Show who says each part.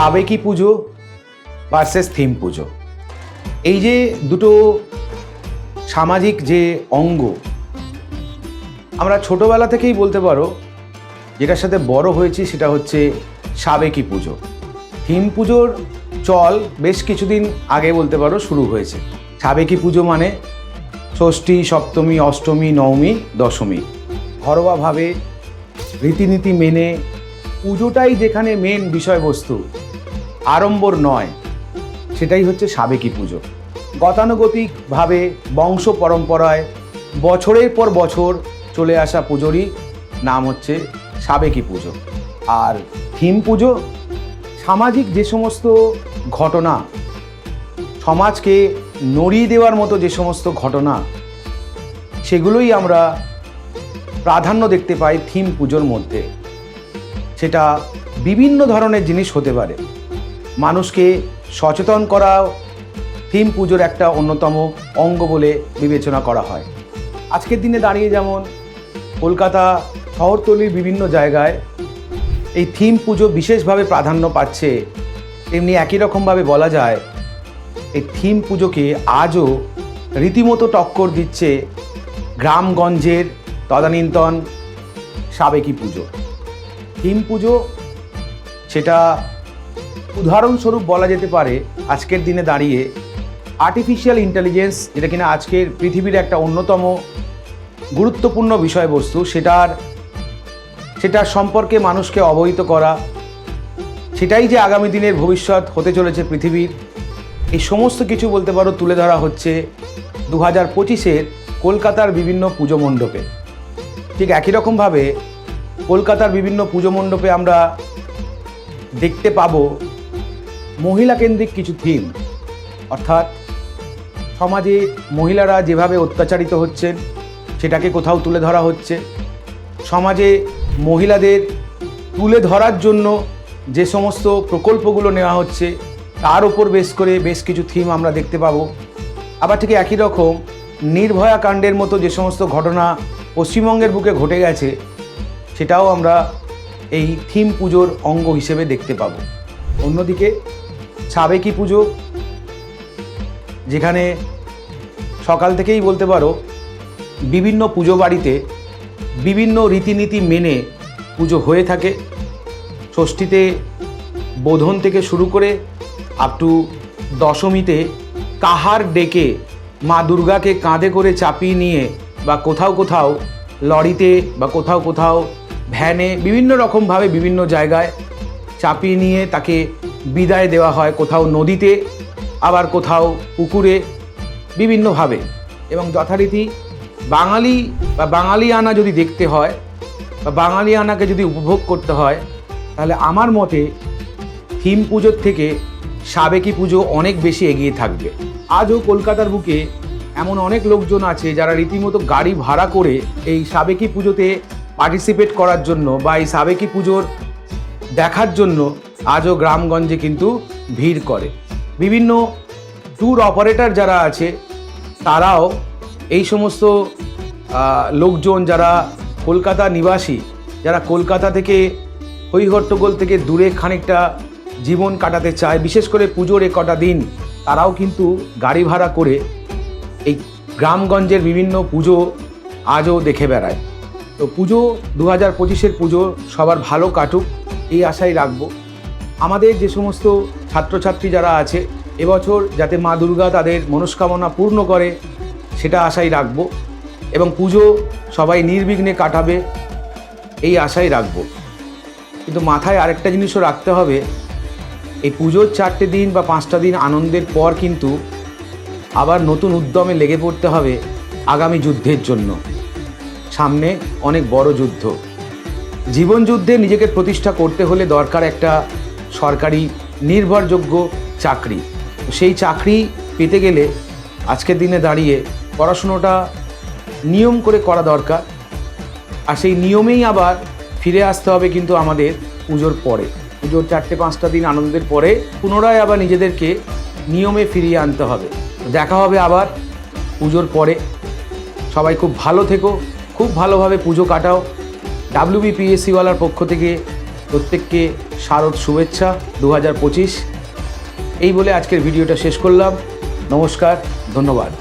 Speaker 1: সাবেকি পুজো versus theme পুজো, এই যে দুটো সামাজিক যে অঙ্গ, আমরা ছোটোবেলা থেকেই বলতে পারো যেটার সাথে বড় হয়েছি সেটা হচ্ছে সাবেকি পুজো। থিম পুজোর চল বেশ কিছুদিন আগে বলতে পারো শুরু হয়েছে। সাবেকি পুজো মানে ষষ্ঠী, সপ্তমী, অষ্টমী, নবমী, দশমী, ঘরোয়াভাবে রীতিনীতি মেনে পুজোটাই যেখানে মেন বিষয়বস্তু, আড়ম্বর নয়, সেটাই হচ্ছে সাবেকি পুজো। গতানুগতিকভাবে বংশ পরম্পরায় বছরের পর বছর চলে আসা পুজোরই নাম হচ্ছে সাবেকি পুজো। আর থিম পুজো সামাজিক যে সমস্ত ঘটনা, সমাজকে নড়িয়ে দেওয়ার মতো যে সমস্ত ঘটনা, সেগুলোই আমরা প্রাধান্য দেখতে পাই থিম পুজোর মধ্যে। সেটা বিভিন্ন ধরনের জিনিস হতে পারে। মানুষকে সচেতন করা থিম পুজোর একটা অন্যতম অঙ্গ বলে বিবেচনা করা হয়। আজকের দিনে দাঁড়িয়ে যেমন কলকাতা শহরতলির বিভিন্ন জায়গায় এই থিম পুজো বিশেষভাবে প্রাধান্য পাচ্ছে, তেমনি একই রকমভাবে বলা যায় এই থিম পুজোকে আজও রীতিমতো টক্কর দিচ্ছে গ্রামগঞ্জের তদানীন্তন সাবেকি পুজো। থিম পুজো সেটা উদাহরণস্বরূপ বলা যেতে পারে আজকের দিনে দাঁড়িয়ে আর্টিফিশিয়াল ইন্টেলিজেন্স, যেটা কিনা আজকের পৃথিবীর একটা অন্যতম গুরুত্বপূর্ণ বিষয়বস্তু, সেটার সম্পর্কে মানুষকে অবহিত করা, সেটাই যে আগামী দিনের ভবিষ্যৎ হতে চলেছে পৃথিবীর, এই সমস্ত কিছু বলতে পারো তুলে ধরা হচ্ছে 2025-এর কলকাতার বিভিন্ন পুজো মণ্ডপে। ঠিক একই রকমভাবে কলকাতার বিভিন্ন পুজো মণ্ডপে আমরা দেখতে পাবো মহিলাকেন্দ্রিক কিছু থিম, অর্থাৎ সমাজে মহিলারা যেভাবে অত্যাচারিত হচ্ছেন সেটাকে কোথাও তুলে ধরা হচ্ছে। সমাজে মহিলাদের তুলে ধরার জন্য যে সমস্ত প্রকল্পগুলো নেওয়া হচ্ছে তার উপর বেশ করে বেশ কিছু থিম আমরা দেখতে পাবো। আবার ঠিক একই রকম নির্ভয়া কাণ্ডের মতো যে সমস্ত ঘটনা পশ্চিমবঙ্গের বুকে ঘটে গেছে, সেটাও আমরা এই থিম পুজোর অঙ্গ হিসেবে দেখতে পাবো। অন্যদিকে সাবেকি পুজো, যেখানে সকাল থেকেই বলতে পারো বিভিন্ন পুজো বাড়িতে বিভিন্ন রীতিনীতি মেনে পুজো হয়ে থাকে। ষষ্ঠীতে বোধন থেকে শুরু করে আপ টু দশমীতে কাহার ডেকে মা দুর্গাকে কাঁধে করে চাপিয়ে নিয়ে বা কোথাও কোথাও লরিতে বা কোথাও কোথাও ভ্যানে বিভিন্ন রকমভাবে বিভিন্ন জায়গায় চাপিয়ে নিয়ে তাকে বিদায় দেওয়া হয়, কোথাও নদীতে, আবার কোথাও পুকুরে, বিভিন্নভাবে। এবং যথারীতি বাঙালি বা বাঙালিয়ানা যদি দেখতে হয় বা বাঙালিয়ানাকে যদি উপভোগ করতে হয়, তাহলে আমার মতে থিম পুজোর থেকে সাবেকি পুজো অনেক বেশি এগিয়ে থাকবে। আজও কলকাতার বুকে এমন অনেক লোকজন আছে যারা রীতিমতো গাড়ি ভাড়া করে এই সাবেকি পুজোতে পার্টিসিপেট করার জন্য বা এই সাবেকি পুজোর দেখার জন্য আজও গ্রামগঞ্জে কিন্তু ভিড় করে। বিভিন্ন ট্যুর অপারেটর যারা আছে তারাও এই সমস্ত লোকজন যারা কলকাতা নিবাসী, যারা কলকাতা থেকে হইহট্টগোল থেকে দূরে খানিকটা জীবন কাটাতে চায়, বিশেষ করে পুজোর কটা দিন, তারাও কিন্তু গাড়ি ভাড়া করে এই গ্রামগঞ্জের বিভিন্ন পুজো আজও দেখে বেড়ায়। তো পুজো 2025-এর পুজো সবার ভালো কাটুক এই আশাই রাখবো। আমাদের যে সমস্ত ছাত্রছাত্রী যারা আছে এবছর যাতে মা দুর্গা তাদের মনস্কামনা পূর্ণ করে সেটা আশাই রাখবো, এবং পুজো সবাই নির্বিঘ্নে কাটাবে এই আশাই রাখবো। কিন্তু মাথায় আরেকটা জিনিসও রাখতে হবে, এই পুজোর 4টে দিন বা 5টা দিন আনন্দের পর কিন্তু আবার নতুন উদ্যমে লেগে পড়তে হবে আগামী যুদ্ধের জন্য। সামনে অনেক বড় যুদ্ধ, জীবন যুদ্ধে নিজেকে প্রতিষ্ঠা করতে হলে দরকার একটা সরকারি নির্ভরযোগ্য চাকরি। সেই চাকরি পেতে গেলে আজকের দিনে দাঁড়িয়ে পড়াশুনোটা নিয়ম করে করা দরকার। আর সেই নিয়মেই আবার ফিরে আসতে হবে কিন্তু আমাদের পুজোর পরে, পুজোর 4-5টা দিন আনন্দের পরে পুনরায় আবার নিজেদেরকে নিয়মে ফিরিয়ে আনতে হবে। দেখা হবে আবার পুজোর পরে। সবাই খুব ভালো থেকো, খুব ভালোভাবে পুজো কাটাও। WBPSC ওয়ালার পক্ষ থেকে প্রত্যেককে শারদ শুভেচ্ছা 2025। এই বলে আজকের ভিডিওটা শেষ করলাম। নমস্কার, ধন্যবাদ।